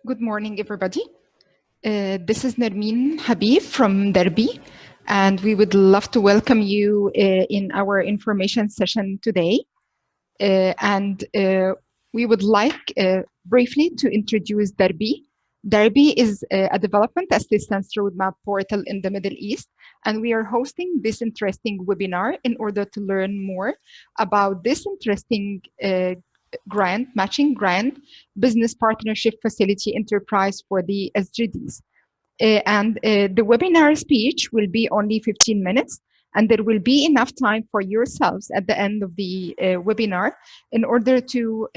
Good morning, everybody. This is Nermeen Habib from Derby, and we would love to welcome you in our information session today. We would like briefly to introduce Derby. Derby is a development assistance roadmap portal in the Middle East, and we are hosting this interesting webinar in order to learn more about this interesting matching grant business partnership facility enterprise for the SDGs. The webinar speech will be only 15 minutes, and there will be enough time for yourselves at the end of the webinar in order to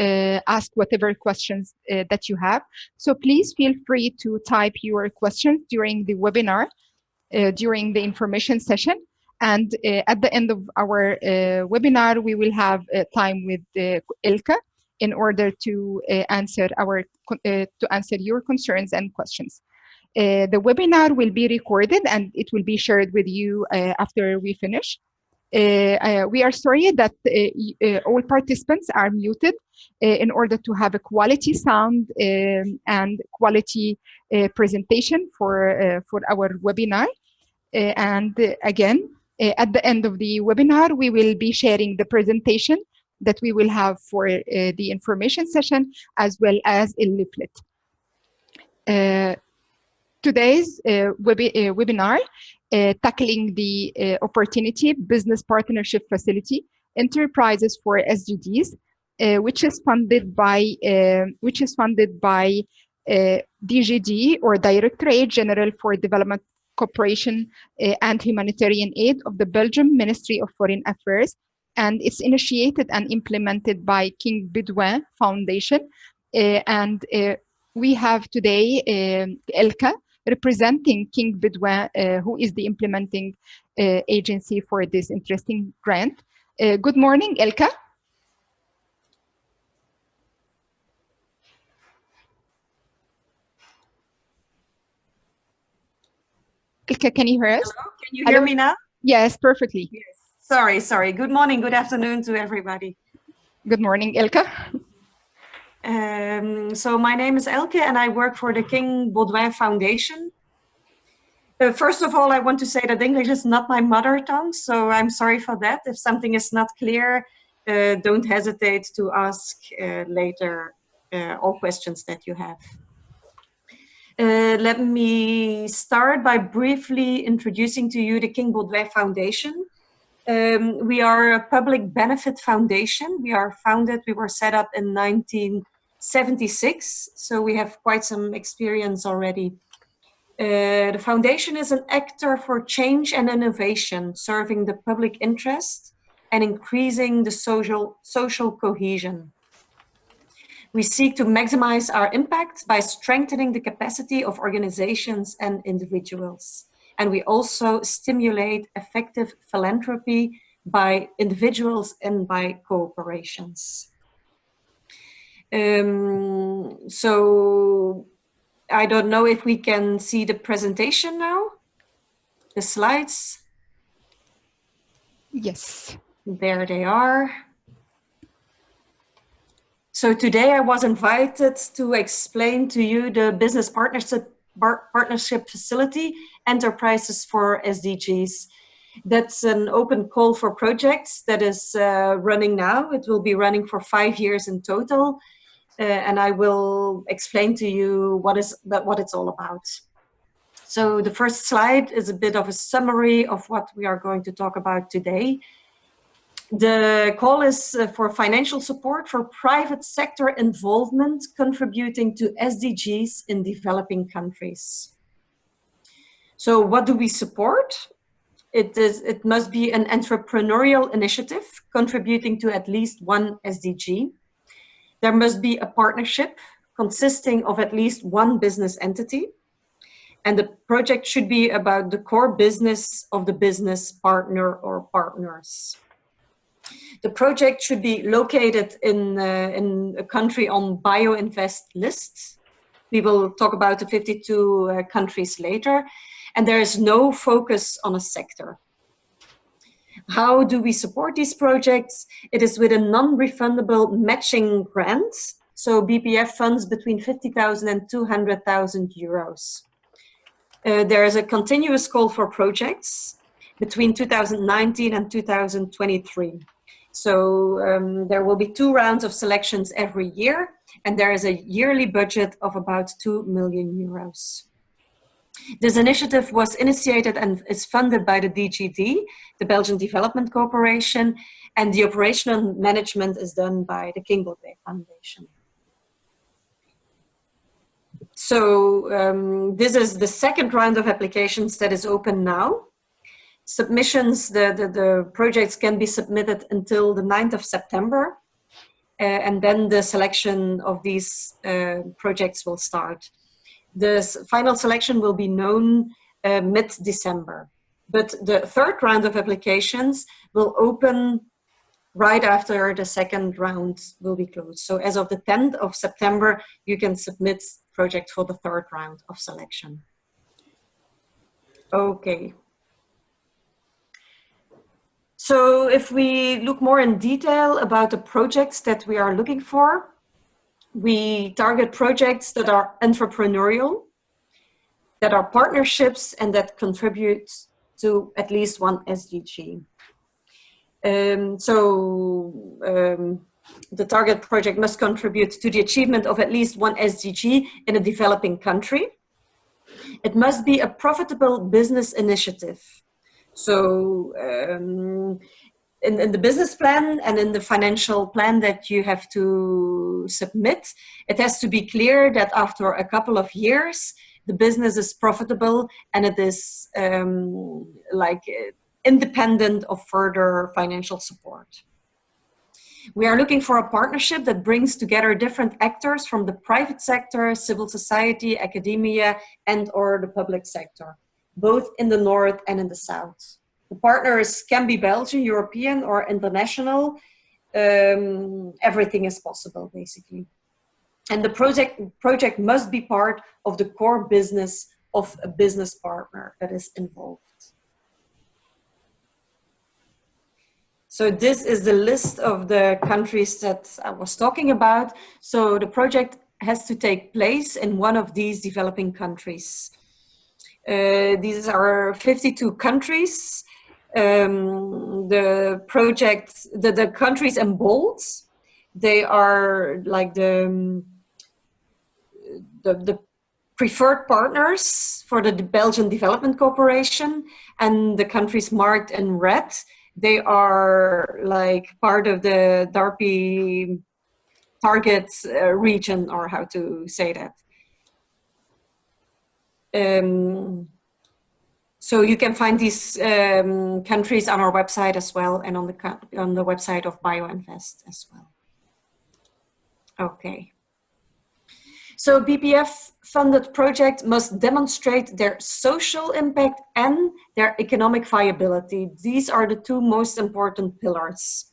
ask whatever questions that you have. So please feel free to type your questions during the webinar, during the information session. And at the end of our webinar, we will have time with Ilka in order to answer your concerns and questions. The webinar will be recorded and it will be shared with you after we finish. We are sorry that all participants are muted in order to have a quality sound and quality presentation for our webinar. Again, at the end of the webinar, we will be sharing the presentation that we will have for the information session, as well as a leaflet. Today's webinar, tackling the opportunity business partnership facility enterprises for SDGs, which is funded by DGD, or Directorate-General for Development Cooperation and Humanitarian Aid of the Belgian Ministry of Foreign Affairs, and it's initiated and implemented by King Baudouin Foundation. We have today Elka representing King Baudouin, who is the implementing agency for this interesting grant. Good morning, Elka. Elka, can you hear us? Hello? Can you hear me now? Yes, perfectly. Yes. Sorry. Good morning, good afternoon to everybody. Good morning, Elka. So my name is Elke and I work for the King Baudouin Foundation. First of all, I want to say that English is not my mother tongue, so I'm sorry for that. If something is not clear, don't hesitate to ask later all questions that you have. Let me start by briefly introducing to you the King Baudouin Foundation. We are a public benefit foundation. We were set up in 1976, so we have quite some experience already. The foundation is an actor for change and innovation, serving the public interest and increasing the social cohesion. We seek to maximize our impact by strengthening the capacity of organizations and individuals. And we also stimulate effective philanthropy by individuals and by cooperations. So I don't know if we can see the presentation now, the slides. Yes. There they are. So today I was invited to explain to you the business partnership facility enterprises for SDGs. That's an open call for projects that is running now. It will be running for 5 years in total. And I will explain to you what it's all about. So the first slide is a bit of a summary of what we are going to talk about today. The call is for financial support for private sector involvement contributing to SDGs in developing countries. So what do we support? It must be an entrepreneurial initiative contributing to at least one SDG. There must be a partnership consisting of at least one business entity. And the project should be about the core business of the business partner or partners. The project should be located in a country on BioInvest lists. We will talk about the 52 countries later. And there is no focus on a sector. How do we support these projects? It is with a non-refundable matching grant. So BPF funds between 50,000 and 200,000 euros. There is a continuous call for projects between 2019 and 2023. So there will be 2 rounds of selections every year, and there is a yearly budget of about 2 million euros. This initiative was initiated and is funded by the DGD, the Belgian Development Corporation, and the operational management is done by the King Baudouin Foundation. So this is the 2nd round of applications that is open now. Submissions, the projects can be submitted until the 9th of September, and then the selection of these projects will start. The final selection will be known mid-December, but the 3rd round of applications will open right after the 2nd round will be closed. So as of the 10th of September, you can submit project for the 3rd round of selection. Okay. So if we look more in detail about the projects that we are looking for, we target projects that are entrepreneurial, that are partnerships, and that contribute to at least one SDG. The target project must contribute to the achievement of at least one SDG in a developing country. It must be a profitable business initiative. So in the business plan and in the financial plan that you have to submit, it has to be clear that after a couple of years, the business is profitable and it is independent of further financial support. We are looking for a partnership that brings together different actors from the private sector, civil society, academia, and/or the public sector, both in the north and in the south. The partners can be Belgian, European, or international. Everything is possible, basically. And the project must be part of the core business of a business partner that is involved. So this is the list of the countries that I was talking about. So the project has to take place in one of these developing countries. These are 52 countries. The countries in bold, they are like the preferred partners for the Belgian Development Corporation, and the countries marked in red, they are like part of the DARPI target region, or how to say that. So you can find these countries on our website as well, and on the website of BioInvest as well. Okay. So BPF-funded projects must demonstrate their social impact and their economic viability. These are the 2 most important pillars.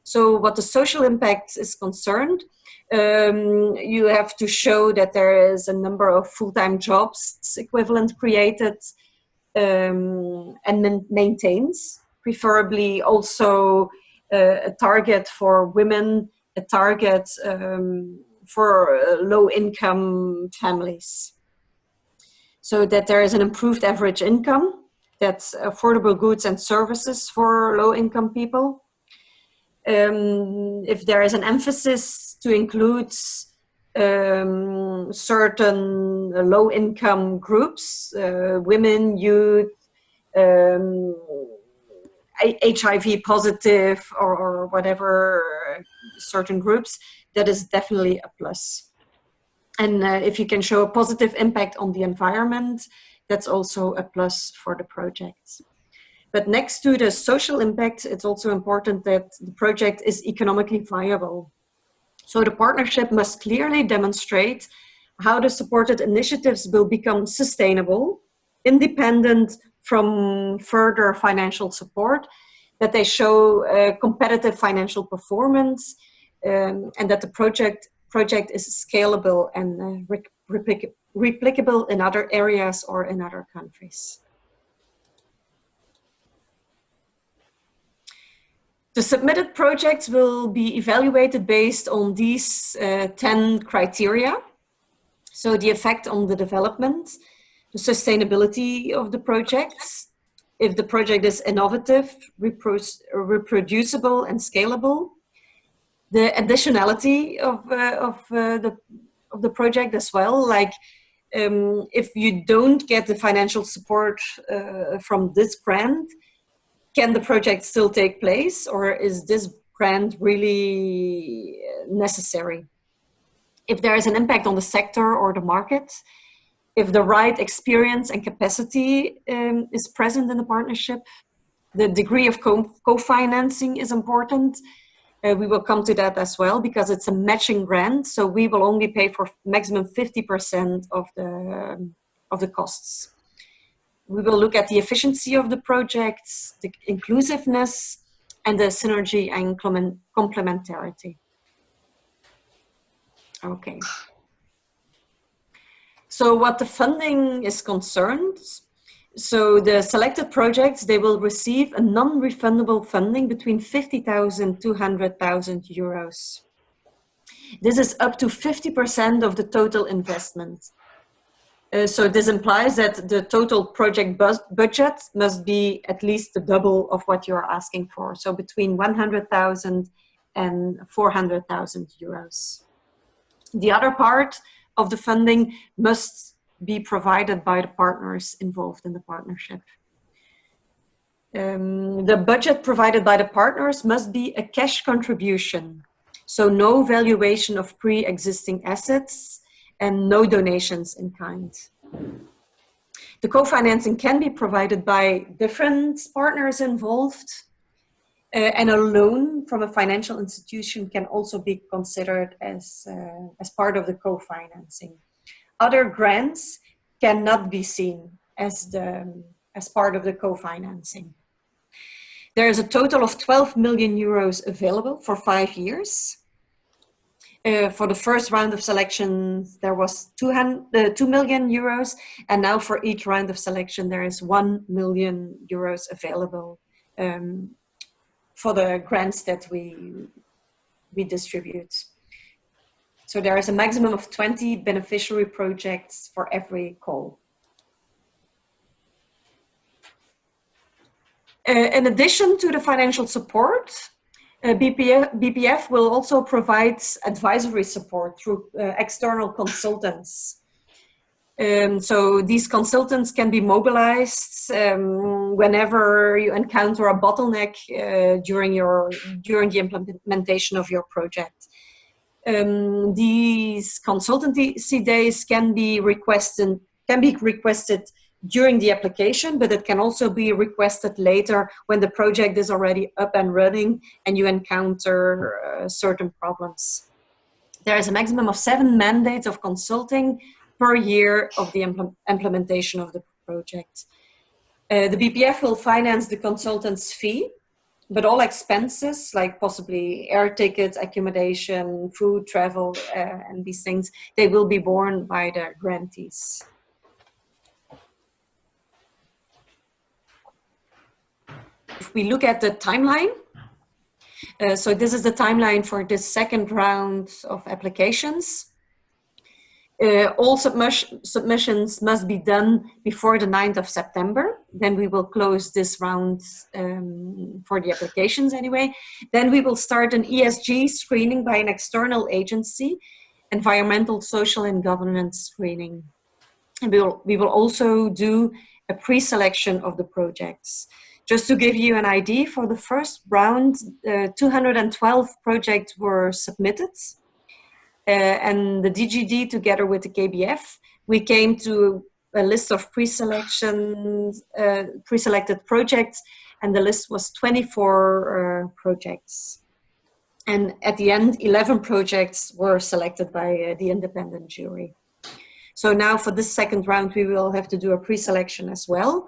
So what the social impact is concerned, you have to show that there is a number of full-time jobs equivalent created and maintains, preferably also a target for women, a target for low-income families, so that there is an improved average income, that's affordable goods and services for low-income people. If there is an emphasis to include certain low-income groups, women, youth, HIV positive, or whatever certain groups, that is definitely a plus. And if you can show a positive impact on the environment, that's also a plus for the project. But next to the social impact, it's also important that the project is economically viable. So the partnership must clearly demonstrate how the supported initiatives will become sustainable, independent from further financial support, that they show competitive financial performance, and that the project is scalable and replicable in other areas or in other countries. The submitted projects will be evaluated based on these 10 criteria. So the effect on the development, the sustainability of the projects, if the project is innovative, reproducible and scalable, the additionality of the project as well, like if you don't get the financial support from this grant, can the project still take place, or is this grant really necessary? If there is an impact on the sector or the market, if the right experience and capacity is present in the partnership, the degree of co-financing is important. We will come to that as well, because it's a matching grant, so we will only pay for maximum 50% of the costs. We will look at the efficiency of the projects, the inclusiveness, and the synergy and complementarity. Okay. So what the funding is concerned, so the selected projects, they will receive a non-refundable funding between 50,000 to 100,000 euros. This is up to 50% of the total investment. So this implies that the total project budget must be at least the double of what you're asking for. So between 100,000 and 400,000 euros. The other part of the funding must be provided by the partners involved in the partnership. The budget provided by the partners must be a cash contribution. So no valuation of pre-existing assets and no donations in kind. The co-financing can be provided by different partners involved, and a loan from a financial institution can also be considered as part of the co-financing. Other grants cannot be seen as part of the co-financing. There is a total of 12 million euros available for 5 years. For the first round of selection, there was 2 million euros, and now for each round of selection, there is 1 million euros available for the grants that we distribute. So there is a maximum of 20 beneficiary projects for every call. In addition to the financial support, BPF will also provide advisory support through external consultants. So these consultants can be mobilized whenever you encounter a bottleneck during the implementation of your project. These consultancy days can be requested during the application, but it can also be requested later when the project is already up and running and you encounter certain problems. There is a maximum of 7 mandates of consulting per year of the implementation of the project. The BPF will finance the consultant's fee, but all expenses, like possibly air tickets, accommodation, food, travel, and these things, they will be borne by the grantees. If we look at the timeline, so this is the timeline for this second round of applications. All submissions must be done before the 9th of September. Then we will close this round for the applications anyway. Then we will start an ESG screening by an external agency, environmental, social, and governance screening. And we will also do a pre-selection of the projects. Just to give you an idea, for the first round, 212 projects were submitted. And the DGD, together with the KBF, we came to a list of pre-selected projects, and the list was 24 projects. And at the end, 11 projects were selected by the independent jury. So now for this second round, we will have to do a pre-selection as well.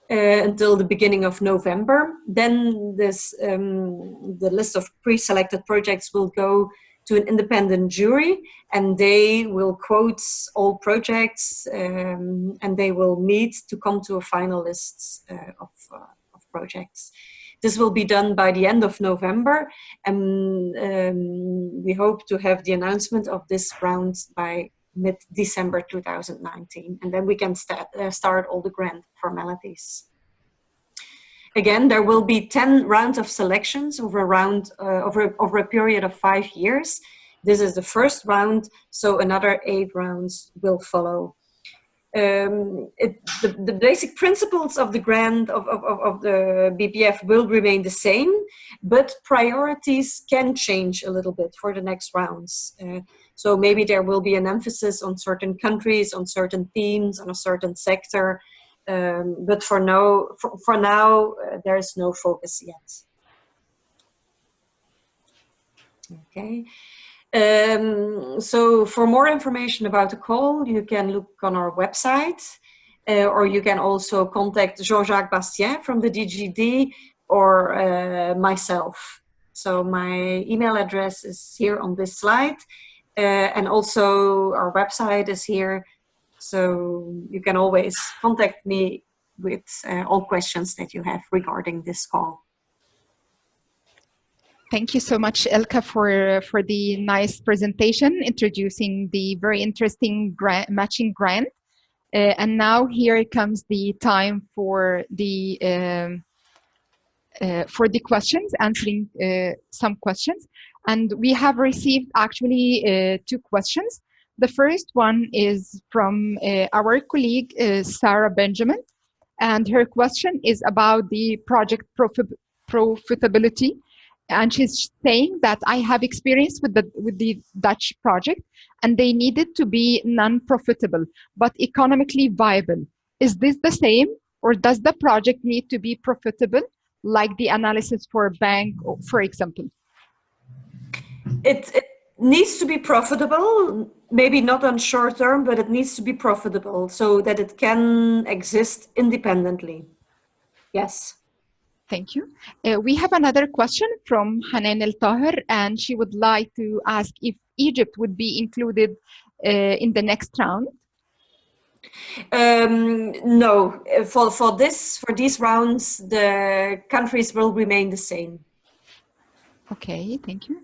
Until the beginning of November. Then the list of pre-selected projects will go to an independent jury, and they will quote all projects, and they will meet to come to a final list of projects. This will be done by the end of November, and we hope to have the announcement of this round by mid-December 2019, and then we can start all the grant formalities. Again, there will be 10 rounds of selections over a period of 5 years. This is the first round, so another 8 rounds will follow. The basic principles of the grant of the BPF will remain the same, but priorities can change a little bit for the next rounds. So maybe there will be an emphasis on certain countries, on certain themes, on a certain sector. But for now, there is no focus yet. Okay. So for more information about the call, you can look on our website, or you can also contact Jean-Jacques Bastien from the DGD or myself. So my email address is here on this slide, and also our website is here. So you can always contact me with all questions that you have regarding this call. Thank you so much, Elke, for the nice presentation introducing the very interesting matching grant. And now here comes the time for the questions, answering some questions. And we have received actually 2 questions. The first one is from our colleague, Sarah Benjamin, and her question is about the project profitability. And she's saying that I have experience with the Dutch project, and they needed to be non-profitable, but economically viable. Is this the same, or does the project need to be profitable, like the analysis for a bank, for example? It needs to be profitable, maybe not on short term, but it needs to be profitable so that it can exist independently. Yes. Thank you. We have another question from Hanan El Tahir, and she would like to ask if Egypt would be included in the next round. No, for these rounds, the countries will remain the same. Okay, thank you.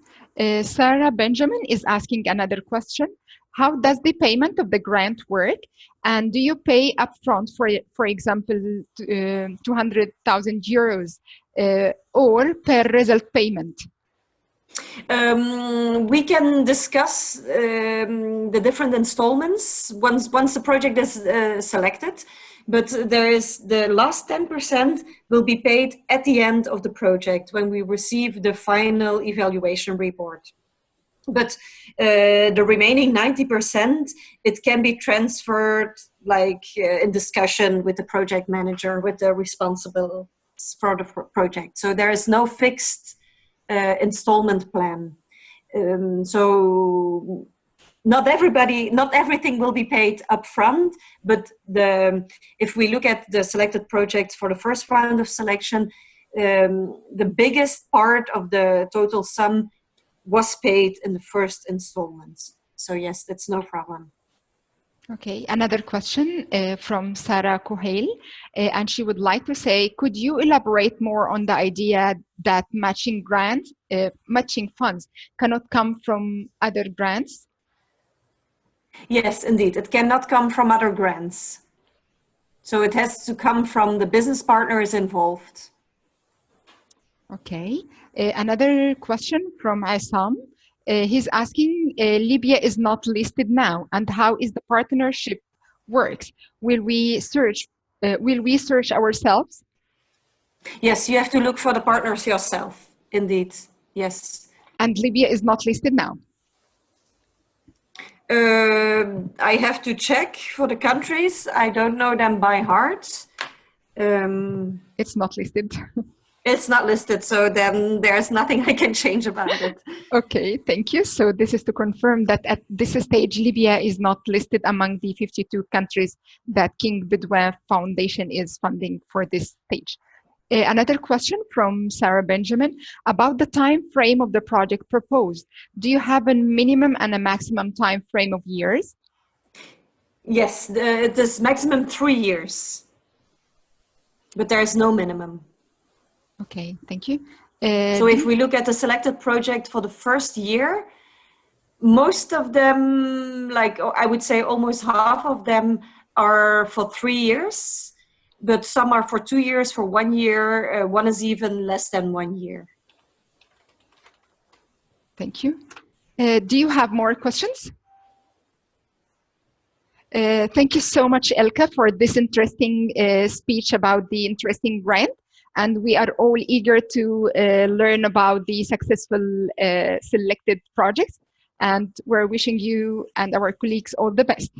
Sarah Benjamin is asking another question. How does the payment of the grant work? And do you pay upfront, for example, 200,000 euros or per result payment? We can discuss the different installments once the project is selected, but there is the last 10% will be paid at the end of the project when we receive the final evaluation report. But the remaining 90%, it can be transferred like in discussion with the project manager, with the responsible for the project. So there is no fixed installment plan. So not everything will be paid upfront, but if we look at the selected projects for the first round of selection, the biggest part of the total sum was paid in the first installments. So yes, that's no problem. Okay, another question from Sarah Kohail, and she would like to say, could you elaborate more on the idea that matching funds cannot come from other grants? Yes, indeed, it cannot come from other grants. So it has to come from the business partners involved. Okay, another question from Assam. He's asking, Libya is not listed now, and how is the partnership works? Will we search ourselves? Yes, you have to look for the partners yourself, indeed, yes. And Libya is not listed now? I have to check for the countries. I don't know them by heart. It's not listed. It's not listed, so then there's nothing I can change about it. Okay, thank you. So this is to confirm that at this stage, Libya is not listed among the 52 countries that King Baudouin Foundation is funding for this stage. Another question from Sarah Benjamin about the time frame of the project proposed. Do you have a minimum and a maximum time frame of years? Yes, it is maximum 3 years, but there is no minimum. Okay, thank you. So if we look at the selected project for the first year, most of them, like I would say almost half of them are for 3 years, but some are for 2 years, for 1 year, one is even less than 1 year. Thank you. Do you have more questions? Thank you so much, Elke, for this interesting speech about the interesting grant. And we are all eager to learn about the successful selected projects. And we're wishing you and our colleagues all the best.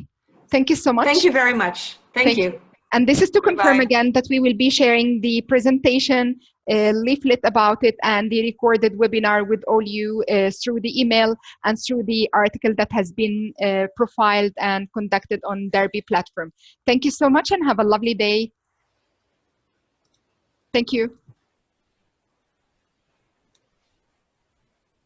Thank you so much. Thank you very much. Thank you. And this is to confirm Goodbye. again that we will be sharing the presentation, leaflet about it, and the recorded webinar with all you through the email and through the article that has been profiled and conducted on Derby platform. Thank you so much and have a lovely day. Thank you.